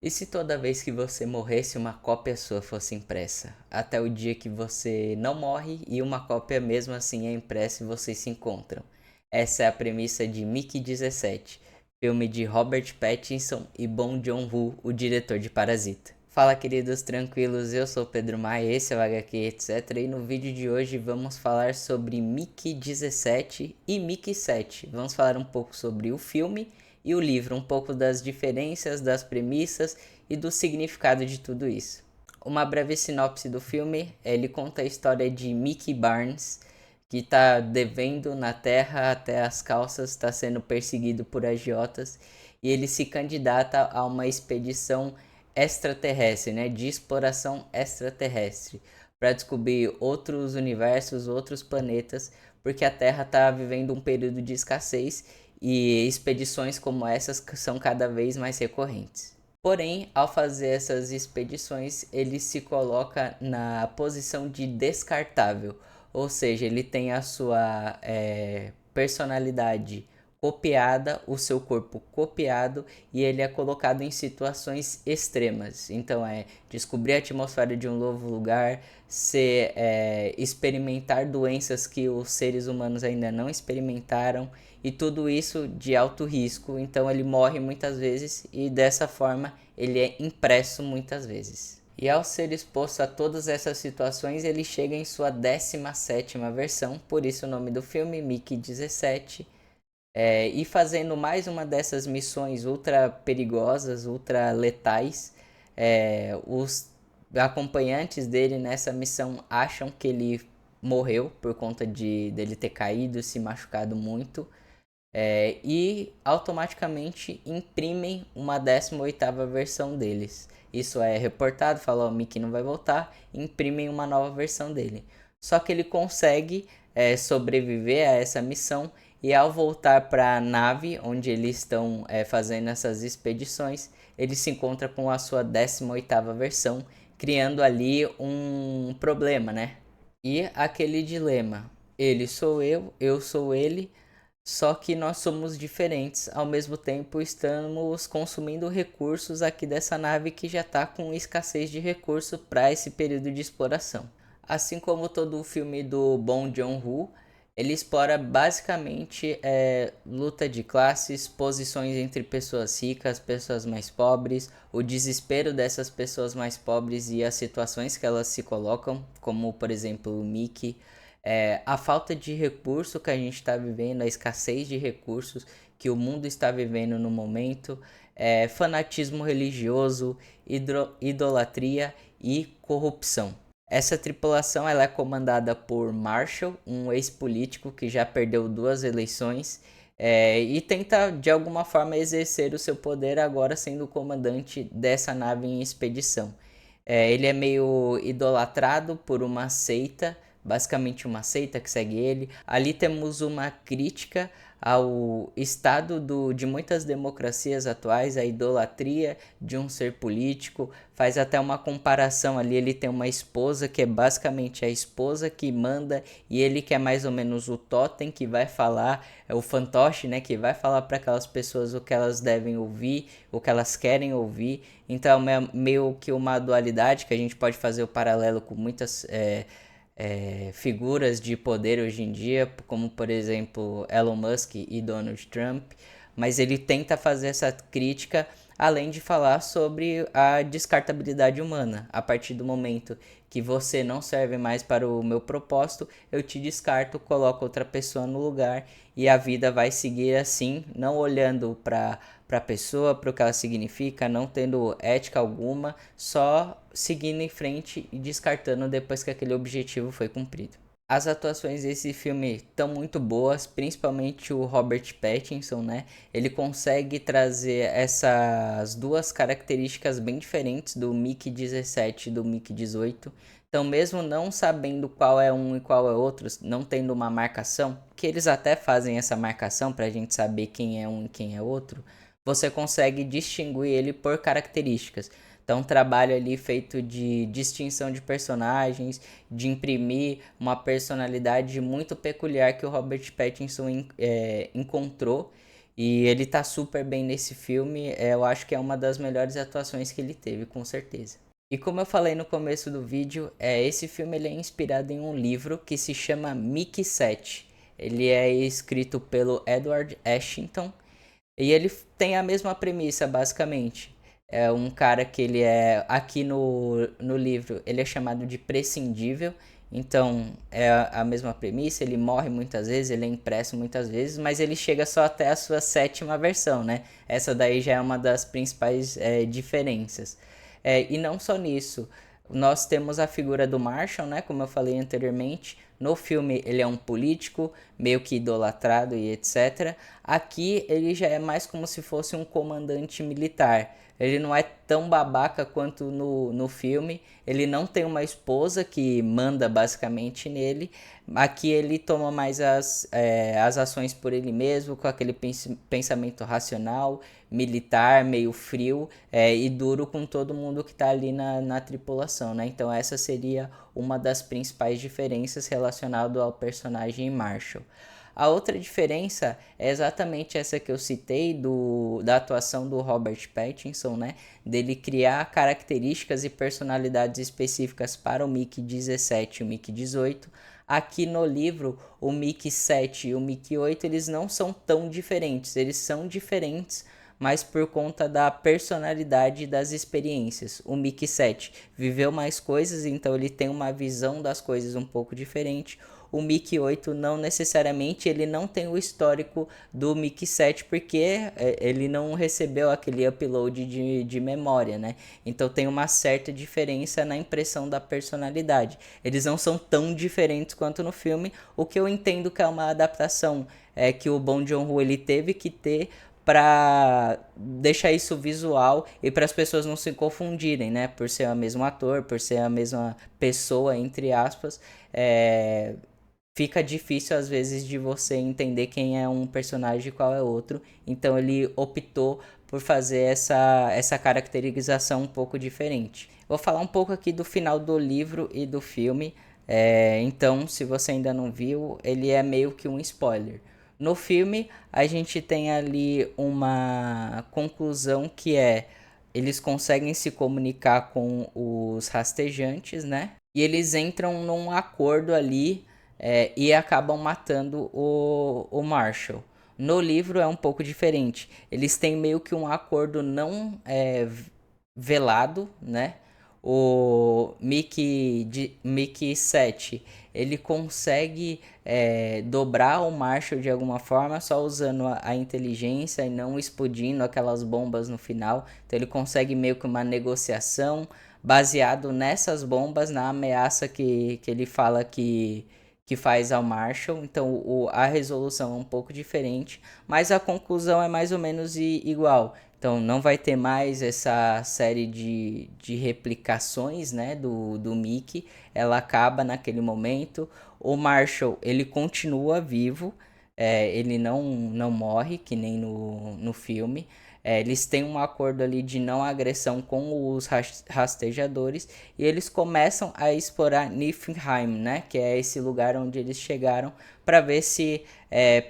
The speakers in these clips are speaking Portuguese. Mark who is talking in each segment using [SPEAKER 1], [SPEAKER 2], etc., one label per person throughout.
[SPEAKER 1] E se toda vez que você morresse uma cópia sua fosse impressa? Até o dia que você não morre e uma cópia mesmo assim é impressa e vocês se encontram. Essa é a premissa de Mickey 17, filme de Robert Pattinson e Bong Joon-ho, o diretor de Parasita. Fala, queridos tranquilos, eu sou Pedro Maia, esse é o HQ etc. E no vídeo de hoje vamos falar sobre Mickey 17 e Mickey 7. Vamos falar um pouco sobre o filme e o livro, um pouco das diferenças, das premissas e do significado de tudo isso. Uma breve sinopse do filme, ele conta a história de Mickey Barnes, que está devendo na terra até as calças, está sendo perseguido por agiotas e ele se candidata a uma expedição extraterrestre, né, de exploração extraterrestre, para descobrir outros universos, outros planetas, porque a Terra está vivendo um período de escassez e expedições como essas são cada vez mais recorrentes. Porém, ao fazer essas expedições, ele se coloca na posição de descartável, ou seja, ele tem a sua personalidade copiada, o seu corpo copiado e ele é colocado em situações extremas. Então é descobrir a atmosfera de um novo lugar, experimentar doenças que os seres humanos ainda não experimentaram e tudo isso de alto risco. Então ele morre muitas vezes e dessa forma ele é impresso muitas vezes. E ao ser exposto a todas essas situações, ele chega em sua 17ª versão, por isso o nome do filme, Mickey 17, e fazendo mais uma dessas missões ultra perigosas, ultra letais. Os acompanhantes dele nessa missão acham que ele morreu por conta de dele ter caído, se machucado muito, e automaticamente imprimem uma 18ª versão deles. Isso é reportado, fala, o Mickey não vai voltar, imprimem uma nova versão dele. Só que ele consegue sobreviver a essa missão e ao voltar para a nave onde eles estão fazendo essas expedições, ele se encontra com a sua 18ª versão, criando ali um problema, né? E aquele dilema, ele sou eu sou ele, só que nós somos diferentes, ao mesmo tempo estamos consumindo recursos aqui dessa nave que já está com escassez de recurso para esse período de exploração. Assim como todo o filme do Bong Joon-ho, ele explora basicamente luta de classes, posições entre pessoas ricas, pessoas mais pobres, o desespero dessas pessoas mais pobres e as situações que elas se colocam, como por exemplo o Mickey, a falta de recurso que a gente está vivendo, a escassez de recursos que o mundo está vivendo no momento, fanatismo religioso, idolatria e corrupção. Essa tripulação ela é comandada por Marshall, um ex-político que já perdeu 2 eleições e tenta de alguma forma exercer o seu poder agora sendo o comandante dessa nave em expedição. Ele é meio idolatrado por uma seita, basicamente uma seita que segue ele. Ali temos uma crítica ao estado de muitas democracias atuais, a idolatria de um ser político. Faz até uma comparação ali, ele tem uma esposa que é basicamente a esposa que manda e ele que é mais ou menos o totem que vai falar, é o fantoche, né, que vai falar para aquelas pessoas o que elas devem ouvir, o que elas querem ouvir. Então é meio que uma dualidade que a gente pode fazer o paralelo com muitas figuras de poder hoje em dia, como por exemplo Elon Musk e Donald Trump, mas ele tenta fazer essa crítica além de falar sobre a descartabilidade humana. A partir do momento que você não serve mais para o meu propósito, eu te descarto, coloco outra pessoa no lugar e a vida vai seguir assim, não olhando para a pessoa, para o que ela significa, não tendo ética alguma, só seguindo em frente e descartando depois que aquele objetivo foi cumprido. As atuações desse filme estão muito boas, principalmente o Robert Pattinson, né? Ele consegue trazer essas duas características bem diferentes do Mickey 17 e do Mickey 18. Então, mesmo não sabendo qual é um e qual é outro, não tendo uma marcação, que eles até fazem essa marcação para a gente saber quem é um e quem é outro, você consegue distinguir ele por características. Então, um trabalho ali feito de distinção de personagens, de imprimir uma personalidade muito peculiar que o Robert Pattinson encontrou E ele tá super bem nesse filme, eu acho que é uma das melhores atuações que ele teve, com certeza. E como eu falei no começo do vídeo, esse filme ele é inspirado em um livro que se chama Mickey 7. Ele é escrito pelo Edward Ashington e ele tem a mesma premissa, basicamente. É um cara que ele é, aqui no livro, ele é chamado de prescindível. Então, é a mesma premissa, ele morre muitas vezes, ele é impresso muitas vezes, mas ele chega só até a sua sétima versão, né? Essa daí já é uma das principais diferenças. E não só nisso, nós temos a figura do Marshall, né? Como eu falei anteriormente. No filme ele é um político, meio que idolatrado e etc. Aqui ele já é mais como se fosse um comandante militar. Ele não é tão babaca quanto no filme. Ele não tem uma esposa que manda basicamente nele. Aqui ele toma mais as ações por ele mesmo, com aquele pensamento racional, militar, meio frio e duro com todo mundo que está ali na tripulação, né? Então essa seria uma das principais diferenças relacionado ao personagem Marshall. A outra diferença é exatamente essa que eu citei da atuação do Robert Pattinson, né? Dele criar características e personalidades específicas para o Mickey 17 e o Mickey 18. Aqui no livro, o Mickey 7 e o Mickey 8, eles não são tão diferentes. Eles são diferentes, mas por conta da personalidade das experiências. O Mickey 7 viveu mais coisas, então ele tem uma visão das coisas um pouco diferente. O Mickey 8 não necessariamente, ele não tem o histórico do Mickey 7 porque ele não recebeu aquele upload de memória, né? Então tem uma certa diferença na impressão da personalidade. Eles não são tão diferentes quanto no filme, o que eu entendo que é uma adaptação que o Bong Joon-ho ele teve que ter para deixar isso visual e para as pessoas não se confundirem, né? Por ser o mesmo ator, por ser a mesma pessoa, entre aspas, fica difícil às vezes de você entender quem é um personagem e qual é outro. Então ele optou por fazer essa caracterização um pouco diferente. Vou falar um pouco aqui do final do livro e do filme. Então, se você ainda não viu, ele é meio que um spoiler. No filme, a gente tem ali uma conclusão que eles conseguem se comunicar com os rastejantes, né? E eles entram num acordo ali e acabam matando o Marshall. No livro é um pouco diferente. Eles têm meio que um acordo não velado, né? O Mickey 7 ele consegue dobrar o Marshall de alguma forma só usando a inteligência e não explodindo aquelas bombas no final. Então ele consegue meio que uma negociação baseado nessas bombas, na ameaça que ele fala que faz ao Marshall. Então a resolução é um pouco diferente, mas a conclusão é mais ou menos igual. Então não vai ter mais essa série de replicações, né, do Mickey. Ela acaba naquele momento. O Marshall ele continua vivo, ele não morre, que nem no filme. Eles têm um acordo ali de não agressão com os rastejadores e eles começam a explorar Niflheim, né, que é esse lugar onde eles chegaram, para ver se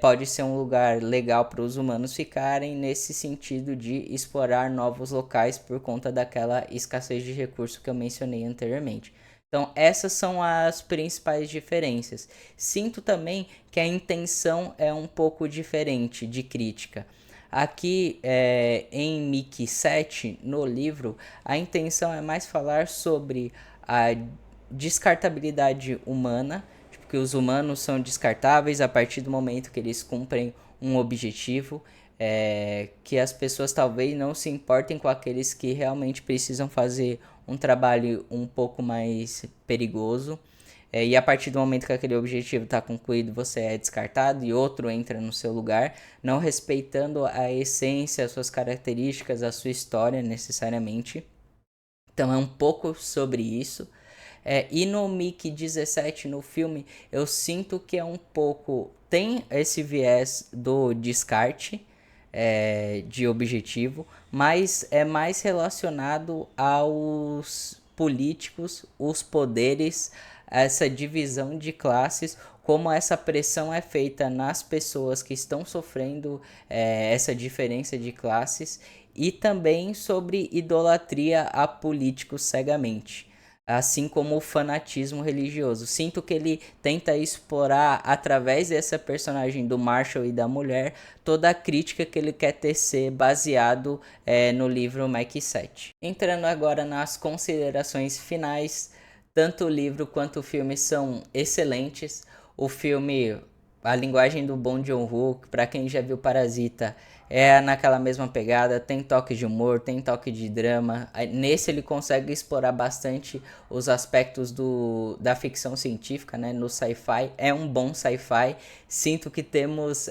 [SPEAKER 1] pode ser um lugar legal para os humanos ficarem, nesse sentido de explorar novos locais por conta daquela escassez de recurso que eu mencionei anteriormente. Então, essas são as principais diferenças. Sinto também que a intenção é um pouco diferente de crítica. Aqui em Mickey 7, no livro, a intenção é mais falar sobre a descartabilidade humana, tipo, que os humanos são descartáveis a partir do momento que eles cumprem um objetivo, que as pessoas talvez não se importem com aqueles que realmente precisam fazer um trabalho um pouco mais perigoso. E a partir do momento que aquele objetivo está concluído, você é descartado e outro entra no seu lugar, não respeitando a essência, as suas características, a sua história necessariamente. Então é um pouco sobre isso. E no Mickey 17, no filme, eu sinto que é um pouco. Tem esse viés do descarte de objetivo, mas é mais relacionado aos políticos, os poderes, essa divisão de classes, como essa pressão é feita nas pessoas que estão sofrendo essa diferença de classes, e também sobre idolatria a políticos cegamente, assim como o fanatismo religioso. Sinto que ele tenta explorar, através dessa personagem do Marshall e da mulher, toda a crítica que ele quer tecer baseado no livro Mike 7. Entrando agora nas considerações finais, tanto o livro quanto o filme são excelentes. O filme, a linguagem do Bong Joon-ho, para quem já viu Parasita, é naquela mesma pegada, tem toque de humor, tem toque de drama. Nesse ele consegue explorar bastante os aspectos da ficção científica, né? No sci-fi, é um bom sci-fi. Sinto que temos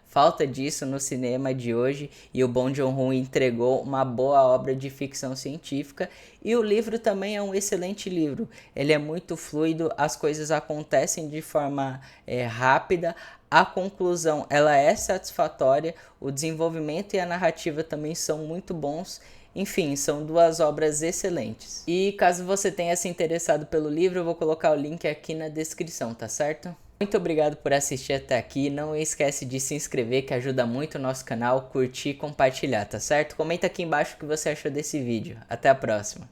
[SPEAKER 1] falta disso no cinema de hoje, e o Bong Joon-ho entregou uma boa obra de ficção científica. E o livro também é um excelente livro, ele é muito fluido, as coisas acontecem de forma rápida, a conclusão ela é satisfatória, o desenvolvimento e a narrativa também são muito bons. Enfim, são duas obras excelentes. E caso você tenha se interessado pelo livro, eu vou colocar o link aqui na descrição, tá certo? Muito obrigado por assistir até aqui, não esquece de se inscrever que ajuda muito o nosso canal, curtir e compartilhar, tá certo? Comenta aqui embaixo o que você achou desse vídeo. Até a próxima!